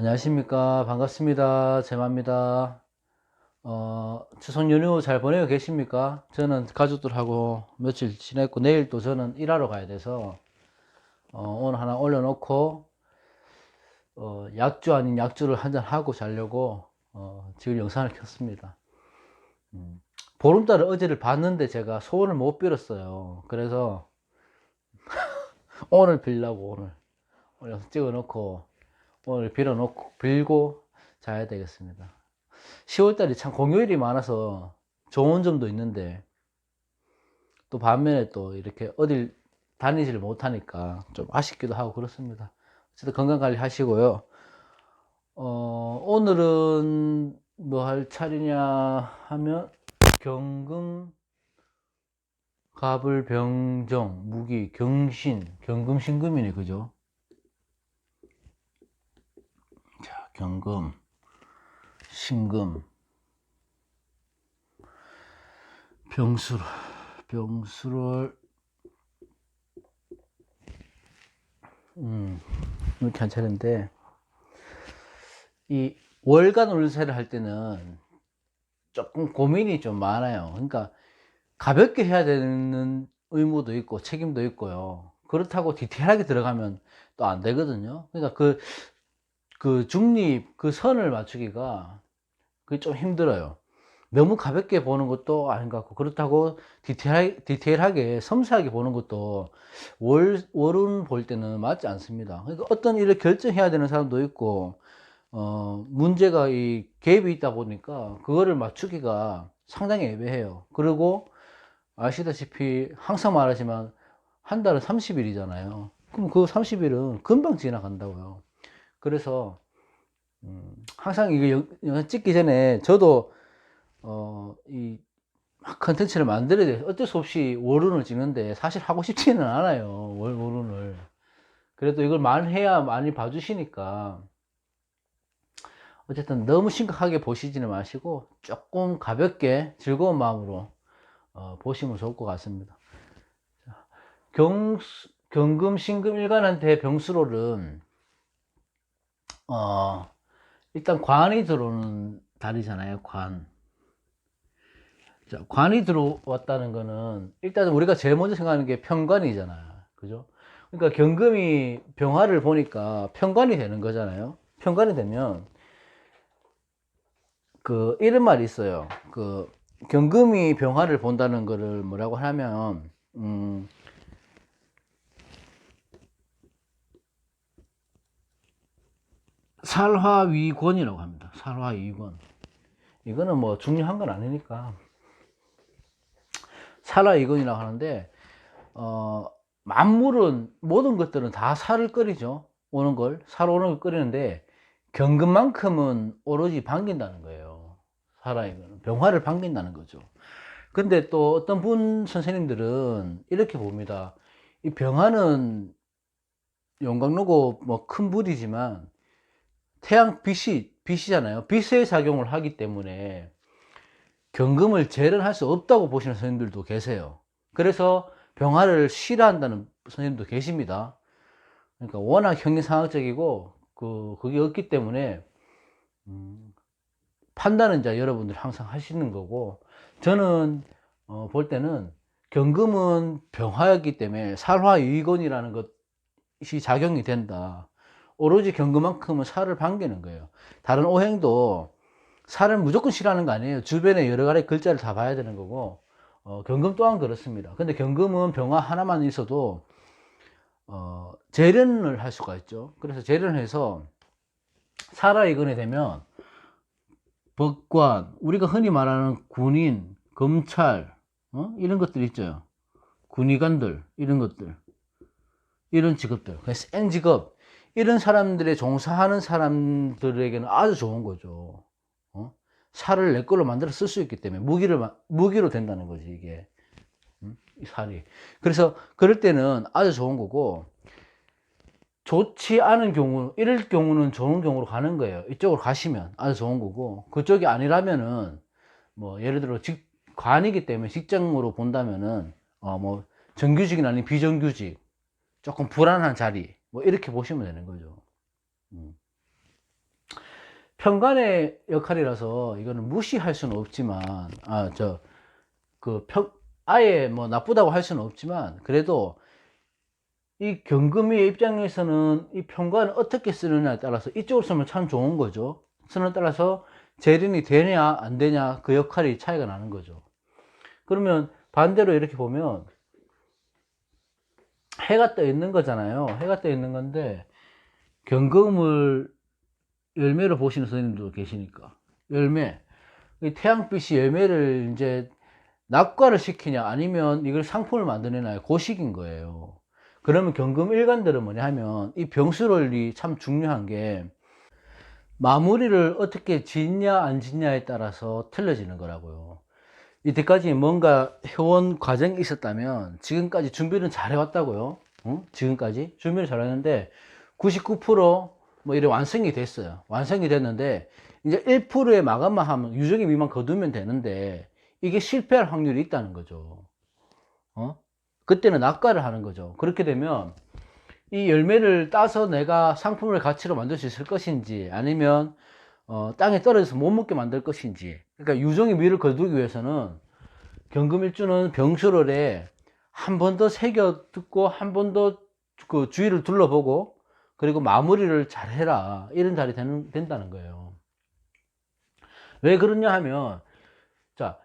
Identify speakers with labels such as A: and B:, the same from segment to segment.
A: 안녕하십니까. 반갑습니다. 제마입니다. 추석 연휴 잘 보내고 계십니까? 저는 가족들하고 며칠 지냈고, 내일 또 저는 일하러 가야 돼서, 오늘 하나 올려놓고, 약주 아닌 약주를 한잔 하고 자려고, 지금 영상을 켰습니다. 보름달을 어제를 봤는데 제가 소원을 못 빌었어요. 그래서 오늘 빌려고 오늘 영상 찍어놓고, 오늘 빌고 자야 되겠습니다. 10월달이 참 공휴일이 많아서 좋은 점도 있는데 또 반면에 또 이렇게 어딜 다니지를 못하니까 좀 아쉽기도 하고 그렇습니다. 어쨌든 건강관리 하시고요. 오늘은 뭐 할 차례냐 하면 경금, 갑을, 병정, 무기, 경신, 경금, 신금이네, 그죠? 자, 경금, 신금, 병수를 이렇게 한 차례인데, 이 월간 운세를 할 때는 조금 고민이 좀 많아요. 그러니까 가볍게 해야 되는 의무도 있고 책임도 있고요. 그렇다고 디테일하게 들어가면 또 안 되거든요. 그러니까 그 중립, 그 선을 맞추기가 그게 좀 힘들어요. 너무 가볍게 보는 것도 아닌 것 같고, 그렇다고 디테일하게 섬세하게 보는 것도 월운 볼 때는 맞지 않습니다. 그러니까 어떤 일을 결정해야 되는 사람도 있고, 문제가 이 갭이 있다 보니까 그거를 맞추기가 상당히 애매해요. 그리고 아시다시피 항상 말하지만 한 달은 30일이잖아요. 그럼 그 30일은 금방 지나간다고요. 그래서 항상 이거 영상 찍기 전에 저도 이 컨텐츠를 만들어야 돼요. 어쩔 수 없이 월운을 찍는데 사실 하고 싶지는 않아요. 월운을. 그래도 이걸 해야 많이 봐주시니까 어쨌든 너무 심각하게 보시지는 마시고 조금 가볍게 즐거운 마음으로 보시면 좋을 것 같습니다. 경금, 신금, 일간한테 병수롤은 일단 관이 들어오는 달이잖아요. 관. 자, 관이 들어왔다는 거는 일단 우리가 제일 먼저 생각하는 게 편관이잖아요. 그죠? 그러니까 경금이 병화를 보니까 편관이 되는 거잖아요. 편관이 되면 이런 말이 있어요. 경금이 병화를 본다는 거를 뭐라고 하면 살화위권이라고 합니다. 살화위권. 이거는 뭐 중요한 건 아니니까 살화위권이라고 하는데, 만물은 모든 것들은 다 살을 끓이죠. 살 오는 걸 끓이는데 경금만큼은 오로지 반긴다는 거예요. 살아이거는 병화를 반긴다는 거죠. 근데 또 어떤 선생님들은 이렇게 봅니다. 이 병화는 용광로고 뭐 큰 불이지만 태양 빛이잖아요. 빛의 작용을 하기 때문에 경금을 재련할 수 없다고 보시는 선생님들도 계세요. 그래서 병화를 싫어한다는 선생님도 계십니다. 그러니까 워낙 형이상학적이고 그게 없기 때문에 판단은 이제 여러분들 항상 하시는 거고, 저는 볼 때는 경금은 병화였기 때문에 살화유의곤이라는 것이 작용이 된다. 오로지 경금만큼은 살을 반기는 거예요. 다른 오행도 살을 무조건 싫어하는 거 아니에요. 주변에 여러 가지 글자를 다 봐야 되는 거고, 경금 또한 그렇습니다. 근데 경금은 병화 하나만 있어도 재련을 할 수가 있죠. 그래서 재련을 해서 살아이건이 되면 법관, 우리가 흔히 말하는 군인, 검찰, 이런 것들 있죠. 군의관들, 이런 것들, 이런 직업들, 센 직업, 이런 사람들에 종사하는 사람들에게는 아주 좋은 거죠. 살을 내 걸로 만들어 쓸 수 있기 때문에 무기로 된다는 거지, 이게. 이 살이. 그래서 그럴 때는 아주 좋은 거고, 좋지 않은 경우, 이럴 경우는 좋은 경우로 가는 거예요. 이쪽으로 가시면 아주 좋은 거고, 그쪽이 아니라면은, 뭐, 예를 들어, 관이기 때문에 직장으로 본다면은, 뭐, 정규직이 아닌 비정규직, 조금 불안한 자리, 뭐, 이렇게 보시면 되는 거죠. 음. 편관의 역할이라서 이거는 무시할 수는 없지만, 아예 뭐 나쁘다고 할 수는 없지만, 그래도 이 경금의 입장에서는 이 편관을 어떻게 쓰느냐에 따라서 이쪽으로 쓰면 참 좋은 거죠. 쓰는 따라서 재련이 되냐 안 되냐 그 역할이 차이가 나는 거죠. 그러면 반대로 이렇게 보면 해가 떠 있는 거잖아요. 해가 떠 있는 건데 경금을 열매로 보시는 선생님도 계시니까, 열매, 태양빛이 열매를 이제 낙과를 시키냐 아니면 이걸 상품을 만들어내냐 그 식인 거예요. 그러면 경금 일간들은 뭐냐 하면 이 병수론이 참 중요한 게 마무리를 어떻게 짓냐 안 짓냐에 따라서 틀려지는 거라고요. 이때까지 뭔가 해온 과정이 있었다면 지금까지 준비는 잘 해왔다고요. 지금까지 준비를 잘 했는데 99%뭐 이래 완성이 됐어요. 완성이 됐는데 이제 1%의 마감만 하면, 유정의 미만 거두면 되는데 이게 실패할 확률이 있다는 거죠. 그때는 낙과를 하는 거죠. 그렇게 되면 이 열매를 따서 내가 상품을 가치로 만들 수 있을 것인지, 아니면 땅에 떨어져서 못 먹게 만들 것인지. 그러니까 유정의 미를 거두기 위해서는 경금일주는 병수rol에 한 번 더 새겨 듣고 한 번 더 그 주위를 둘러보고 그리고 마무리를 잘 해라, 이런 자리 된다는 거예요. 왜 그러냐 하면, 자,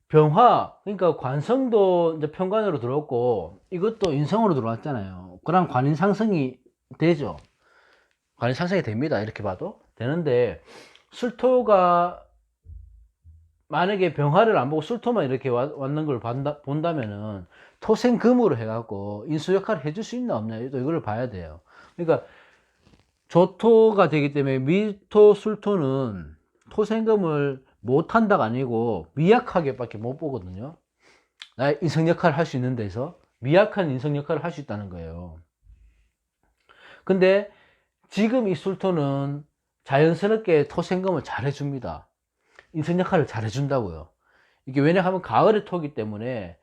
A: 병화, 그러니까 관성도 이제 편관으로 들어왔고 이것도 인성으로 들어왔잖아요. 그럼 관인 상승이 되죠. 관인 상승이 됩니다. 이렇게 봐도 되는데, 술토가 만약에 병화를 안 보고 술토만 이렇게 왔는 걸 본다면은 토생금으로 해갖고 인수 역할을 해줄 수 있나 없나, 또 이걸 봐야 돼요. 그러니까 조토가 되기 때문에 미토 술토는 토생금을 못한다가 아니고 미약하게 밖에 못 보거든요. 나의 인성 역할을 할 수 있는 데서 미약한 인성 역할을 할 수 있다는 거예요. 근데 지금 이 술토는 자연스럽게 토생금을 잘 해줍니다. 인성 역할을 잘 해준다고요. 이게 왜냐하면 가을의 토기 때문에,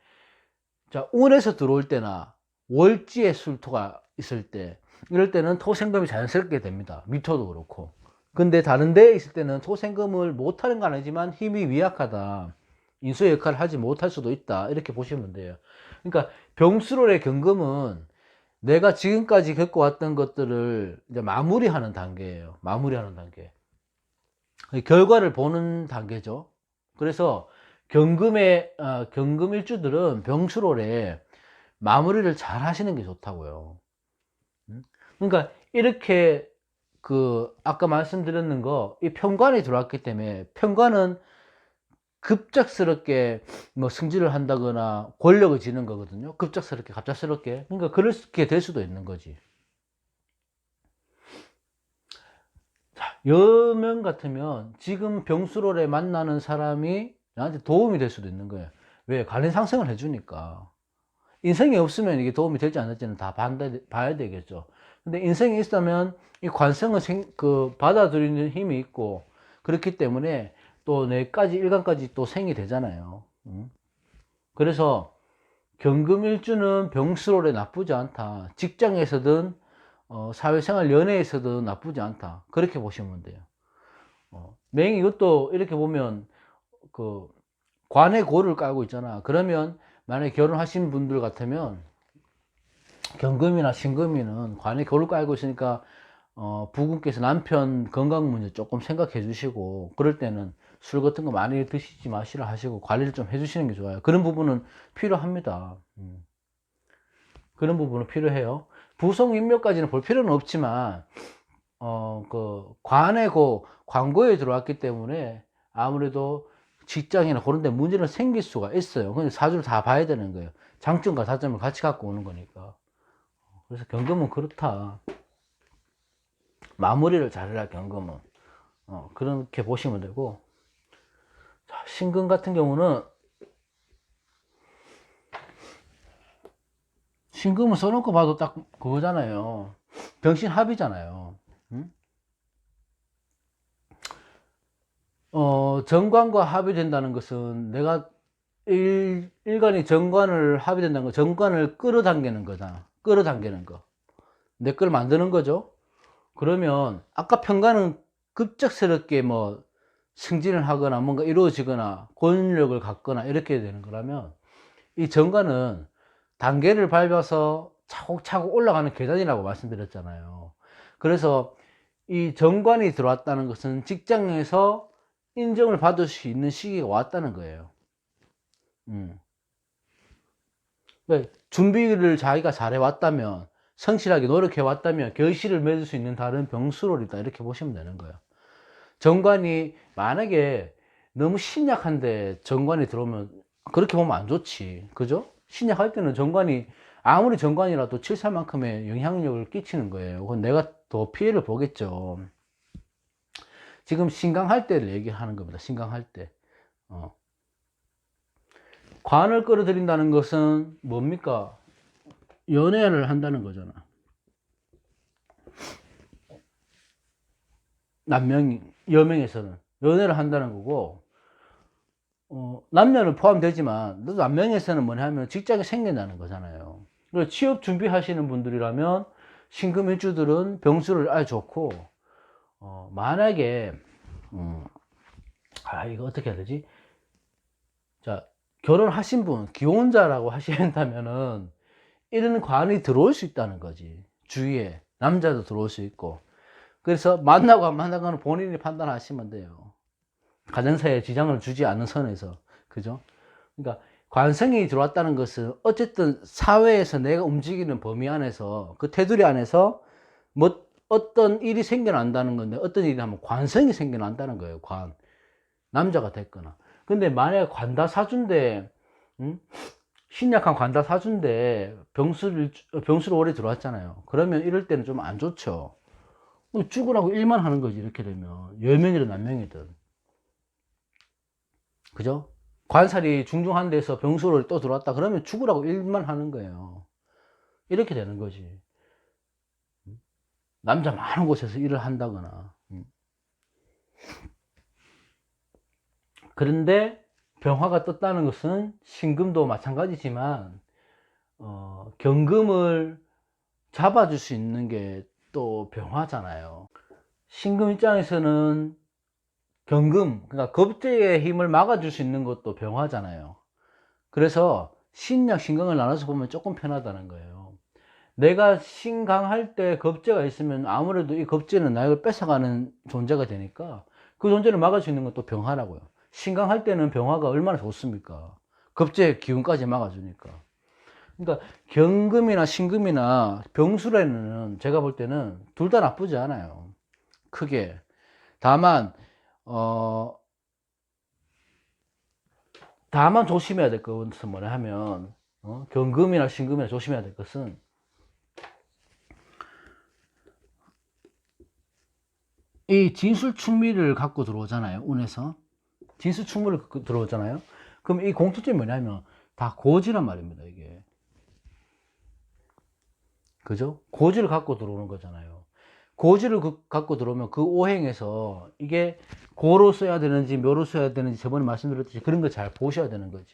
A: 자, 운에서 들어올 때나 월지의 술토가 있을 때, 이럴 때는 토생금이 자연스럽게 됩니다. 미토도 그렇고. 근데 다른 데에 있을 때는 토생금을 못하는 건 아니지만 힘이 미약하다, 인수의 역할을 하지 못할 수도 있다, 이렇게 보시면 돼요. 그러니까 병수rol의 경금은 내가 지금까지 겪어왔던 것들을 이제 마무리하는 단계예요. 마무리하는 단계. 결과를 보는 단계죠. 그래서 경금 일주들은 병수rol에 마무리를 잘 하시는 게 좋다고요. 그러니까 이렇게 아까 말씀드렸는 거, 이 편관이 들어왔기 때문에, 편관은 급작스럽게 뭐 승진을 한다거나 권력을 지는 거거든요. 급작스럽게, 갑작스럽게. 그러니까 그렇게 될 수도 있는 거지. 자, 여명 같으면 지금 병수rol에 만나는 사람이 나한테 도움이 될 수도 있는 거예요. 왜? 관인 상승을 해주니까. 인성이 없으면 이게 도움이 될지 안 될지는 다 봐야 되겠죠. 근데 인성이 있으면 이 관성을 받아들이는 힘이 있고, 그렇기 때문에 또 뇌까지, 일간까지 또 생이 되잖아요. 그래서 경금일주는 병수rol에 나쁘지 않다. 직장에서든 사회생활 연애에서도 나쁘지 않다. 그렇게 보시면 돼요. 맹 이것도 이렇게 보면 관의 고를 깔고 있잖아. 그러면 만약에 결혼하신 분들 같으면 경금이나 신금이는 관의 고를 깔고 있으니까 부군께서 남편 건강 문제 조금 생각해 주시고, 그럴 때는 술 같은 거 많이 드시지 마시라 하시고 관리를 좀 해주시는 게 좋아요. 그런 부분은 필요합니다. 그런 부분은 필요해요. 부성인묘까지는 볼 필요는 없지만 관의 고, 광고에 들어왔기 때문에 아무래도 직장이나 그런 데 문제는 생길 수가 있어요. 근데 사주를 다 봐야 되는 거예요. 장점과 단점을 같이 갖고 오는 거니까. 그래서 경금은 그렇다. 마무리를 잘해라, 경금은. 그렇게 보시면 되고. 자, 신금 같은 경우는, 신금을 써놓고 봐도 딱 그거잖아요. 병신합이잖아요. 정관과 합이 된다는 것은, 내가 일간이 정관을 합이 된다는 거, 정관을 끌어당기는 거잖아. 끌어당기는 거. 내 걸 만드는 거죠. 그러면, 아까 편관은 급작스럽게 뭐 승진을 하거나 뭔가 이루어지거나 권력을 갖거나 이렇게 되는 거라면, 이 정관은 단계를 밟아서 차곡차곡 올라가는 계단이라고 말씀드렸잖아요. 그래서 이 정관이 들어왔다는 것은 직장에서 인정을 받을 수 있는 시기가 왔다는 거예요. 준비를 자기가 잘해왔다면, 성실하게 노력해왔다면 결실을 맺을 수 있는 다른 병수롤이다, 이렇게 보시면 되는 거예요. 정관이 만약에 너무 신약한데 정관이 들어오면 그렇게 보면 안 좋지, 그죠? 신약할 때는 정관이 아무리 정관이라도 칠사만큼의 영향력을 끼치는 거예요. 그건 내가 더 피해를 보겠죠. 지금 신강할 때를 얘기하는 겁니다. 신강할 때. 관을 끌어들인다는 것은 뭡니까? 연애를 한다는 거잖아. 여명에서는 연애를 한다는 거고, 남녀는 포함되지만, 남명에서는 뭐냐 하면 직장이 생겨나는 거잖아요. 그리고 취업 준비하시는 분들이라면, 신금일주들은 병수를 아주 좋고, 만약에, 이거 어떻게 해야 되지? 자, 결혼하신 분, 기혼자라고 하신다면은, 이런 관이 들어올 수 있다는 거지. 주위에. 남자도 들어올 수 있고. 그래서 만나고 안 만나고는 본인이 판단하시면 돼요. 가정사에 지장을 주지 않는 선에서. 그죠? 그러니까 관성이 들어왔다는 것은 어쨌든 사회에서 내가 움직이는 범위 안에서, 그 테두리 안에서 뭐 어떤 일이 생겨난다는 건데, 어떤 일이 하면 관성이 생겨난다는 거예요. 관. 남자가 됐거나. 근데 만약에 관다사주인데, 신약한 관다사주인데 병수를 오래 들어왔잖아요. 그러면 이럴 때는 좀 안 좋죠. 죽으라고 일만 하는 거지, 이렇게 되면. 여명이든 남명이든. 그죠? 관살이 중중한 데서 병수를 또 들어왔다 그러면 죽으라고 일만 하는 거예요. 이렇게 되는 거지. 남자 많은 곳에서 일을 한다거나. 그런데 병화가 떴다는 것은 신금도 마찬가지지만, 경금을 잡아줄 수 있는 게 또 병화잖아요. 신금 입장에서는 경금, 그러니까 겁재의 힘을 막아줄 수 있는 것도 병화잖아요. 그래서 신약, 신강을 나눠서 보면 조금 편하다는 거예요. 내가 신강할 때 겁재가 있으면 아무래도 이 겁재는 나를 뺏어가는 존재가 되니까 그 존재를 막을 수 있는 것도 병화라고요. 신강할 때는 병화가 얼마나 좋습니까? 겁재의 기운까지 막아주니까. 그러니까 경금이나 신금이나 병술에는 제가 볼 때는 둘 다 나쁘지 않아요. 크게. 다만 조심해야 될 것은 뭐냐 하면, 경금이나 신금이나 조심해야 될 것은, 이 진술충미를 갖고 들어오잖아요. 운에서 진술충미를 들어오잖아요. 그럼 이 공통점이 뭐냐면 다 고지란 말입니다. 이게, 그죠? 고지를 갖고 들어오는 거잖아요. 고지를 갖고 들어오면 그 오행에서 이게 고로 써야 되는지 묘로 써야 되는지 저번에 말씀드렸듯이 그런 거 잘 보셔야 되는 거지.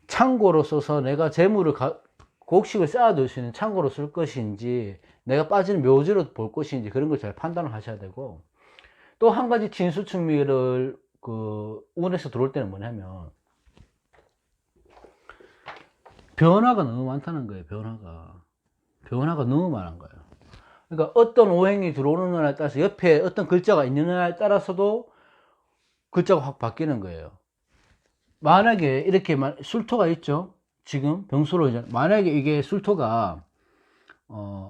A: 창고로 써서 내가 재물을 곡식을 쌓아둘 수 있는 창고로 쓸 것인지, 내가 빠지는 묘지로 볼 것인지, 그런 걸 잘 판단을 하셔야 되고, 또 한 가지 진수충미를 운에서 들어올 때는 뭐냐면 변화가 너무 많다는 거예요. 변화가 너무 많은 거예요. 그러니까 어떤 오행이 들어오는 날에 따라서 옆에 어떤 글자가 있는 날에 따라서도 글자가 확 바뀌는 거예요. 만약에 이렇게 술토가 있죠. 지금 병수로 이제 만약에 이게 술토가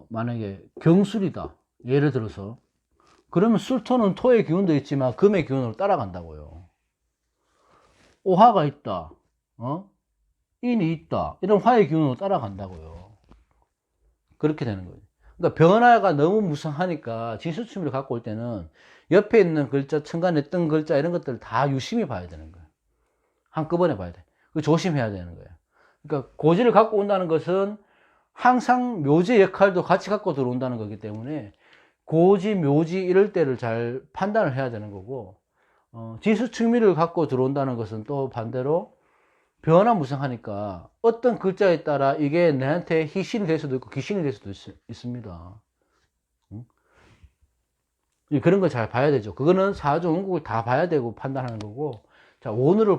A: 만약에 경술이다, 예를 들어서, 그러면 술토는 토의 기운도 있지만 금의 기운으로 따라간다고요. 오화가 있다, 인이 있다, 이런 화의 기운으로 따라간다고요. 그렇게 되는 거예요. 그러니까 변화가 너무 무성하니까 진수충미를 갖고 올 때는 옆에 있는 글자, 천간에 뜬 글자, 이런 것들을 다 유심히 봐야 되는 거예요. 한꺼번에 봐야 돼. 조심해야 되는 거예요. 그러니까 고지를 갖고 온다는 것은 항상 묘지 역할도 같이 갖고 들어온다는 거기 때문에 고지, 묘지 이럴 때를 잘 판단을 해야 되는 거고, 지수충미를 갖고 들어온다는 것은 또 반대로 변화무성하니까 어떤 글자에 따라 이게 내한테 희신이 될 수도 있고 귀신이 될 수도 있습니다. 그런 걸 잘 봐야 되죠. 그거는 사주 운국을 다 봐야 되고 판단하는 거고, 자, 월운을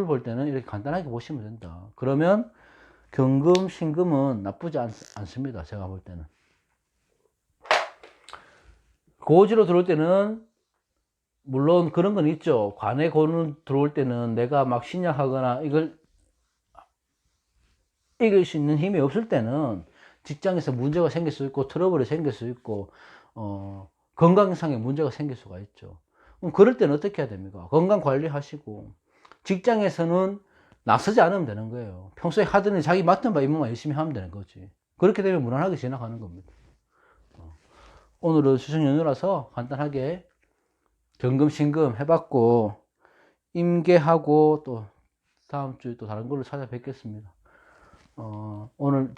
A: 볼 때는 이렇게 간단하게 보시면 된다. 그러면 경금, 신금은 나쁘지 않습니다. 제가 볼 때는. 고지로 들어올 때는 물론 그런 건 있죠. 관에 고는 들어올 때는 내가 막 신약하거나 이걸 이길 수 있는 힘이 없을 때는 직장에서 문제가 생길 수 있고 트러블이 생길 수 있고 건강상의 문제가 생길 수가 있죠. 그럼 그럴 때는 어떻게 해야 됩니까? 건강 관리하시고 직장에서는 나서지 않으면 되는 거예요. 평소에 하던 일 자기 맡은 바 임무만 열심히 하면 되는 거지. 그렇게 되면 무난하게 지나가는 겁니다. 오늘은 수성 연휴라서 간단하게 경금 신금 해봤고 임계하고 또 다음 주에 또 다른 걸로 찾아뵙겠습니다. 오늘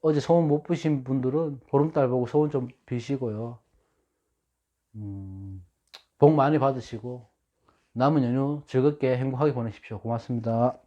A: 어제 소원 못 비신 분들은 보름달 보고 소원 좀 비시고요. 복 많이 받으시고 남은 연휴 즐겁게 행복하게 보내십시오. 고맙습니다.